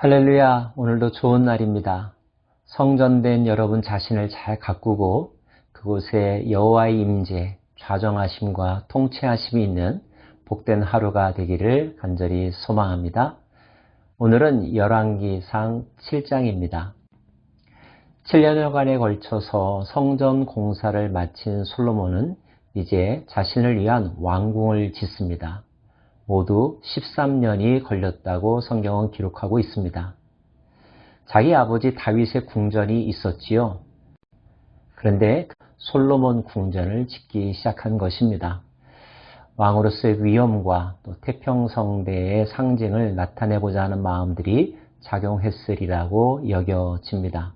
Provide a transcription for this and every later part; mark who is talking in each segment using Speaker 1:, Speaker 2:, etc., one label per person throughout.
Speaker 1: 할렐루야, 오늘도 좋은 날입니다. 성전된 여러분 자신을 잘 가꾸고 그곳에 여호와의 임재, 좌정하심과 통치하심이 있는 복된 하루가 되기를 간절히 소망합니다. 오늘은 열왕기상 7장입니다. 7년여간에 걸쳐서 성전 공사를 마친 솔로몬은 이제 자신을 위한 왕궁을 짓습니다. 모두 13년이 걸렸다고 성경은 기록하고 있습니다. 자기 아버지 다윗의 궁전이 있었지요. 그런데 솔로몬 궁전을 짓기 시작한 것입니다. 왕으로서의 위엄과 또 태평성대의 상징을 나타내고자 하는 마음들이 작용했으리라고 여겨집니다.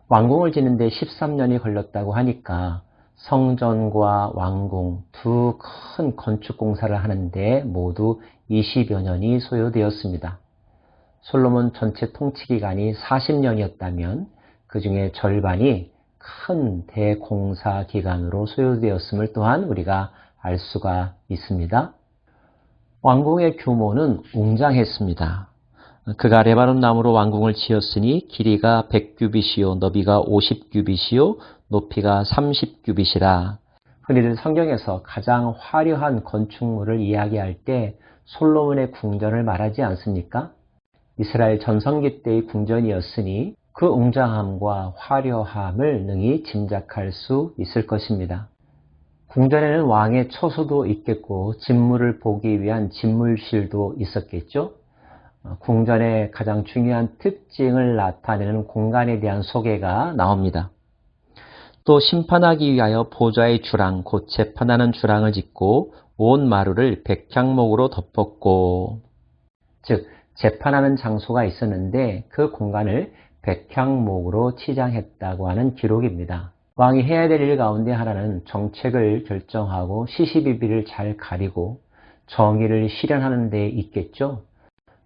Speaker 1: 왕궁을 짓는데 13년이 걸렸다고 하니까 성전과 왕궁 두 큰 건축 공사를 하는데 모두 20여 년이 소요되었습니다. 솔로몬 전체 통치 기간이 40년이었다면 그 중에 절반이 큰 대공사 기간으로 소요되었음을 또한 우리가 알 수가 있습니다. 왕궁의 규모는 웅장했습니다. 그가 레바논 나무로 왕궁을 지었으니 길이가 100규빗이요 너비가 50규빗이요 높이가 30규빗이라. 흔히들 성경에서 가장 화려한 건축물을 이야기할 때 솔로몬의 궁전을 말하지 않습니까? 이스라엘 전성기 때의 궁전이었으니 그 웅장함과 화려함을 능히 짐작할 수 있을 것입니다. 궁전에는 왕의 처소도 있겠고 진물을 보기 위한 진물실도 있었겠죠. 궁전의 가장 중요한 특징을 나타내는 공간에 대한 소개가 나옵니다. 또 심판하기 위하여 보좌의 주랑 곧 재판하는 주랑을 짓고 온 마루를 백향목으로 덮었고, 즉 재판하는 장소가 있었는데 그 공간을 백향목으로 치장했다고 하는 기록입니다. 왕이 해야 될 일 가운데 하나는 정책을 결정하고 시시비비를 잘 가리고 정의를 실현하는 데 있겠죠.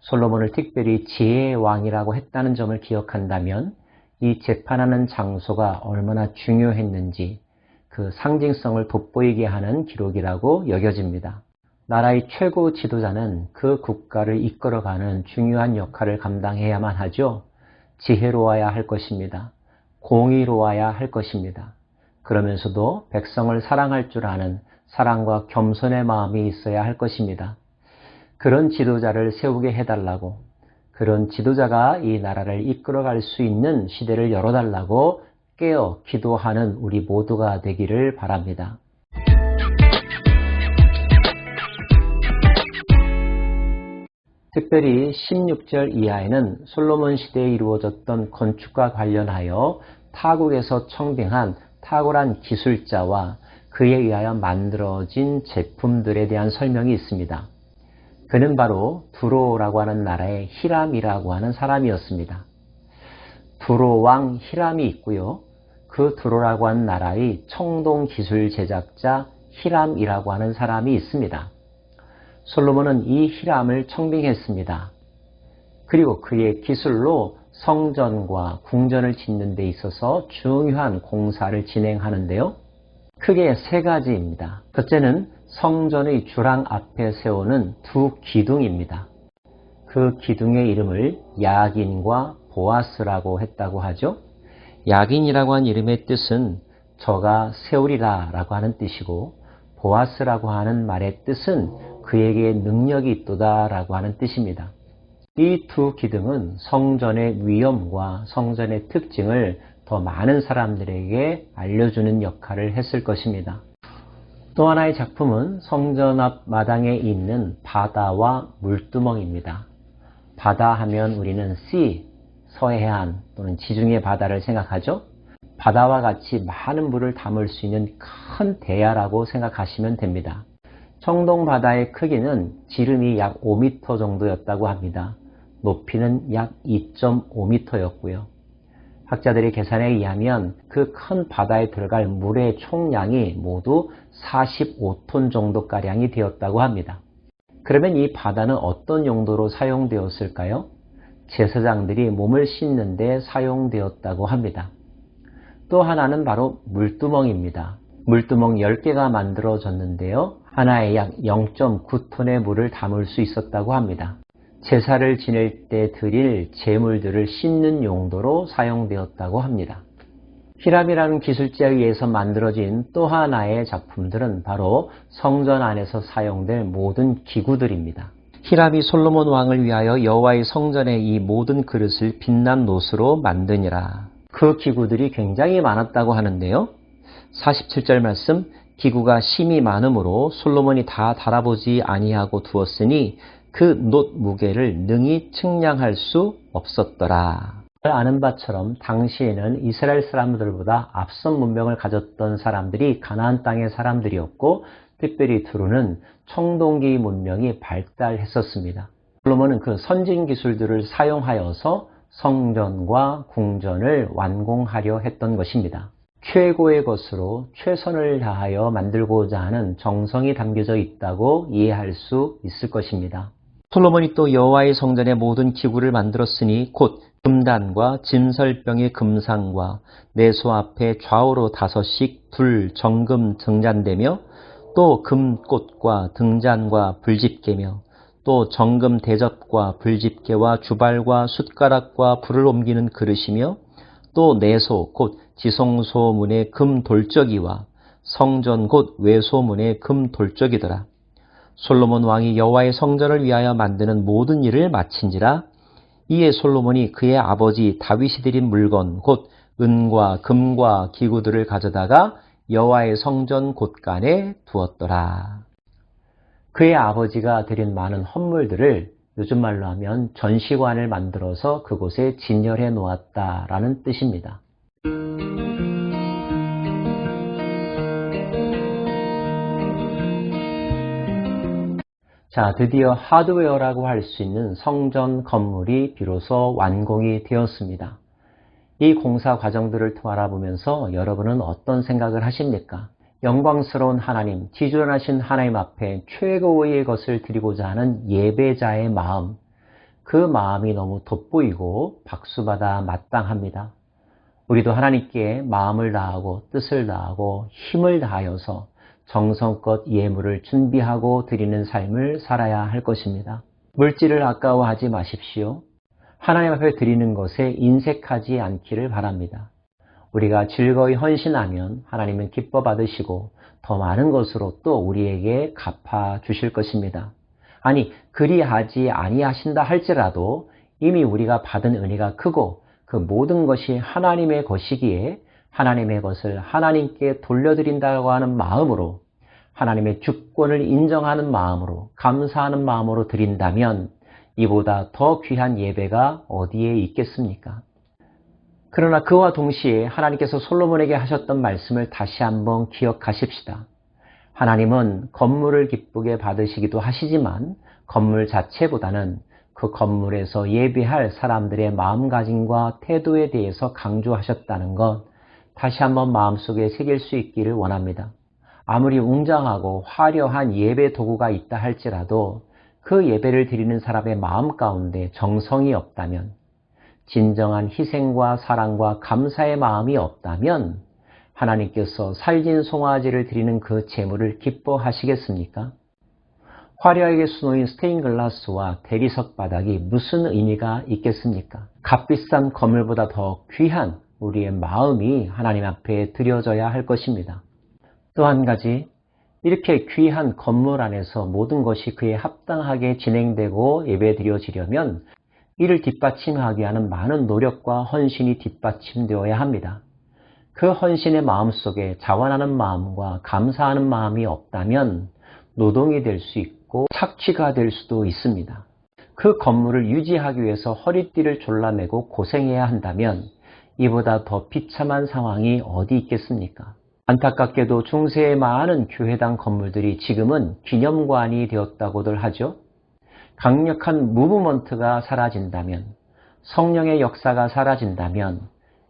Speaker 1: 솔로몬을 특별히 지혜의 왕이라고 했다는 점을 기억한다면 이 재판하는 장소가 얼마나 중요했는지 그 상징성을 돋보이게 하는 기록이라고 여겨집니다. 나라의 최고 지도자는 그 국가를 이끌어가는 중요한 역할을 감당해야만 하죠. 지혜로워야 할 것입니다. 공의로워야 할 것입니다. 그러면서도 백성을 사랑할 줄 아는 사랑과 겸손의 마음이 있어야 할 것입니다. 그런 지도자를 세우게 해달라고, 그런 지도자가 이 나라를 이끌어갈 수 있는 시대를 열어달라고 깨어 기도하는 우리 모두가 되기를 바랍니다. 특별히 16절 이하에는 솔로몬 시대에 이루어졌던 건축과 관련하여 타국에서 청빙한 탁월한 기술자와 그에 의하여 만들어진 제품들에 대한 설명이 있습니다. 그는 바로 두로라고 하는 나라의 히람이라고 하는 사람이었습니다. 두로 왕 히람이 있고요. 그 두로라고 하는 나라의 청동 기술 제작자 히람이라고 하는 사람이 있습니다. 솔로몬은 이 히람을 청빙했습니다. 그리고 그의 기술로 성전과 궁전을 짓는 데 있어서 중요한 공사를 진행하는데요. 크게 세 가지입니다. 첫째는 성전의 주랑 앞에 세우는 두 기둥입니다. 그 기둥의 이름을 야긴과 보아스라고 했다고 하죠. 야긴이라고 하는 이름의 뜻은 저가 세우리라 라고 하는 뜻이고, 보아스라고 하는 말의 뜻은 그에게 능력이 있도다 라고 하는 뜻입니다. 이 두 기둥은 성전의 위엄과 성전의 특징을 더 많은 사람들에게 알려주는 역할을 했을 것입니다. 또 하나의 작품은 성전 앞 마당에 있는 바다와 물두멍입니다. 바다 하면 우리는 sea, 서해안 또는 지중해 바다를 생각하죠. 바다와 같이 많은 물을 담을 수 있는 큰 대야라고 생각하시면 됩니다. 청동 바다의 크기는 지름이 약 5m 정도였다고 합니다. 높이는 약 2.5m였고요. 학자들의 계산에 의하면 그 큰 바다에 들어갈 물의 총량이 모두 45톤 정도가량이 되었다고 합니다. 그러면 이 바다는 어떤 용도로 사용되었을까요? 제사장들이 몸을 씻는 데 사용되었다고 합니다. 또 하나는 바로 물두멍입니다. 물두멍 10개가 만들어졌는데요. 하나에 약 0.9톤의 물을 담을 수 있었다고 합니다. 제사를 지낼 때 드릴 제물들을 씻는 용도로 사용되었다고 합니다. 히람이라는 기술자에 의해서 만들어진 또 하나의 작품들은 바로 성전 안에서 사용될 모든 기구들입니다. 히람이 솔로몬 왕을 위하여 여호와의 성전의 이 모든 그릇을 빛난 노스로 만드니라. 그 기구들이 굉장히 많았다고 하는데요. 47절 말씀, 기구가 심이 많으므로 솔로몬이 다 달아보지 아니하고 두었으니 그 놋 무게를 능히 측량할 수 없었더라. 아는 바처럼 당시에는 이스라엘 사람들보다 앞선 문명을 가졌던 사람들이 가나안 땅의 사람들이었고, 특별히 두루는 청동기 문명이 발달했었습니다. 솔로몬은 그 선진 기술들을 사용하여서 성전과 궁전을 완공하려 했던 것입니다. 최고의 것으로 최선을 다하여 만들고자 하는 정성이 담겨져 있다고 이해할 수 있을 것입니다. 솔로몬이 또 여호와의 성전의 모든 기구를 만들었으니 곧 금단과 진설병의 금상과 내소 앞에 좌우로 5씩 불 정금 등잔대며 또 금꽃과 등잔과 불집게며 또 정금 대접과 불집게와 주발과 숟가락과 불을 옮기는 그릇이며 또 내소 곧 지성소문의 금 돌적이와 성전 곧 외소문의 금 돌적이더라. 솔로몬 왕이 여호와의 성전을 위하여 만드는 모든 일을 마친지라. 이에 솔로몬이 그의 아버지 다윗이 드린 물건 곧 은과 금과 기구들을 가져다가 여호와의 성전 곳간에 두었더라. 그의 아버지가 드린 많은 헌물들을 요즘 말로 하면 전시관을 만들어서 그곳에 진열해 놓았다라는 뜻입니다. 자, 드디어 하드웨어라고 할 수 있는 성전 건물이 비로소 완공이 되었습니다. 이 공사 과정들을 알아보면서 여러분은 어떤 생각을 하십니까? 영광스러운 하나님, 지존하신 하나님 앞에 최고의 것을 드리고자 하는 예배자의 마음, 그 마음이 너무 돋보이고 박수받아 마땅합니다. 우리도 하나님께 마음을 다하고 뜻을 다하고 힘을 다하여서 정성껏 예물을 준비하고 드리는 삶을 살아야 할 것입니다. 물질을 아까워하지 마십시오. 하나님 앞에 드리는 것에 인색하지 않기를 바랍니다. 우리가 즐거이 헌신하면 하나님은 기뻐 받으시고 더 많은 것으로 또 우리에게 갚아 주실 것입니다. 아니, 그리하지 아니하신다 할지라도 이미 우리가 받은 은혜가 크고 그 모든 것이 하나님의 것이기에 하나님의 것을 하나님께 돌려드린다고 하는 마음으로, 하나님의 주권을 인정하는 마음으로, 감사하는 마음으로 드린다면 이보다 더 귀한 예배가 어디에 있겠습니까? 그러나 그와 동시에 하나님께서 솔로몬에게 하셨던 말씀을 다시 한번 기억하십시다. 하나님은 건물을 기쁘게 받으시기도 하시지만 건물 자체보다는 그 건물에서 예배할 사람들의 마음가짐과 태도에 대해서 강조하셨다는 것, 다시 한번 마음속에 새길 수 있기를 원합니다. 아무리 웅장하고 화려한 예배 도구가 있다 할지라도 그 예배를 드리는 사람의 마음 가운데 정성이 없다면, 진정한 희생과 사랑과 감사의 마음이 없다면 하나님께서 살진 송아지를 드리는 그 제물을 기뻐하시겠습니까? 화려하게 수놓인 스테인글라스와 대리석 바닥이 무슨 의미가 있겠습니까? 값비싼 건물보다 더 귀한 우리의 마음이 하나님 앞에 드려져야 할 것입니다. 또 한 가지, 이렇게 귀한 건물 안에서 모든 것이 그에 합당하게 진행되고 예배드려지려면 이를 뒷받침하기 위한 많은 노력과 헌신이 뒷받침되어야 합니다. 그 헌신의 마음 속에 자원하는 마음과 감사하는 마음이 없다면 노동이 될 수 있고 착취가 될 수도 있습니다. 그 건물을 유지하기 위해서 허리띠를 졸라매고 고생해야 한다면 이보다 더 비참한 상황이 어디 있겠습니까? 안타깝게도 중세의 많은 교회당 건물들이 지금은 기념관이 되었다고들 하죠. 강력한 무브먼트가 사라진다면, 성령의 역사가 사라진다면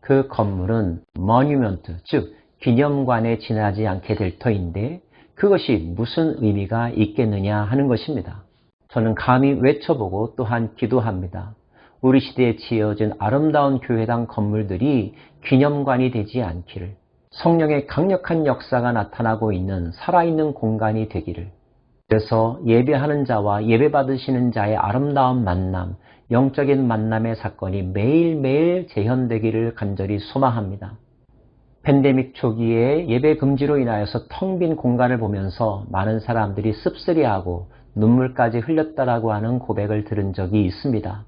Speaker 1: 그 건물은 머니먼트, 즉 기념관에 지나지 않게 될 터인데 그것이 무슨 의미가 있겠느냐 하는 것입니다. 저는 감히 외쳐보고 또한 기도합니다. 우리 시대에 지어진 아름다운 교회당 건물들이 기념관이 되지 않기를, 성령의 강력한 역사가 나타나고 있는 살아있는 공간이 되기를, 그래서 예배하는 자와 예배받으시는 자의 아름다운 만남, 영적인 만남의 사건이 매일매일 재현되기를 간절히 소망합니다. 팬데믹 초기에 예배 금지로 인하여서 텅 빈 공간을 보면서 많은 사람들이 씁쓸해하고 눈물까지 흘렸다라고 하는 고백을 들은 적이 있습니다.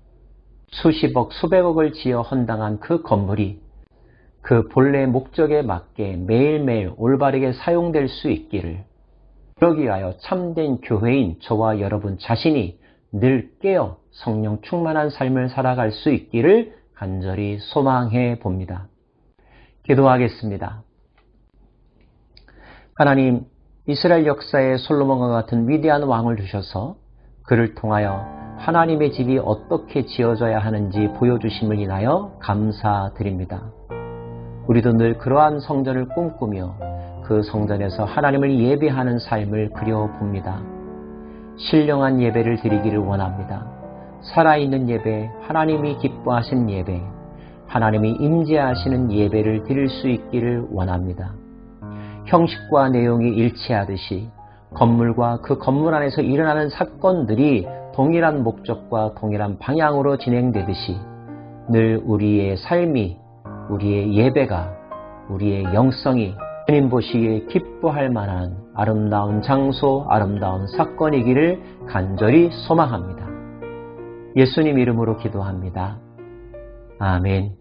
Speaker 1: 수십억, 수백억을 지어 헌당한 그 건물이 그 본래 목적에 맞게 매일매일 올바르게 사용될 수 있기를, 그러기 위하여 참된 교회인 저와 여러분 자신이 늘 깨어 성령 충만한 삶을 살아갈 수 있기를 간절히 소망해 봅니다. 기도하겠습니다. 하나님, 이스라엘 역사에 솔로몬과 같은 위대한 왕을 주셔서 그를 통하여 하나님의 집이 어떻게 지어져야 하는지 보여주심을 인하여 감사드립니다. 우리도 늘 그러한 성전을 꿈꾸며 그 성전에서 하나님을 예배하는 삶을 그려봅니다. 신령한 예배를 드리기를 원합니다. 살아있는 예배, 하나님이 기뻐하신 예배, 하나님이 임재하시는 예배를 드릴 수 있기를 원합니다. 형식과 내용이 일치하듯이 건물과 그 건물 안에서 일어나는 사건들이 동일한 목적과 동일한 방향으로 진행되듯이 늘 우리의 삶이, 우리의 예배가, 우리의 영성이 주님 보시기에 기뻐할 만한 아름다운 장소, 아름다운 사건이기를 간절히 소망합니다. 예수님 이름으로 기도합니다. 아멘.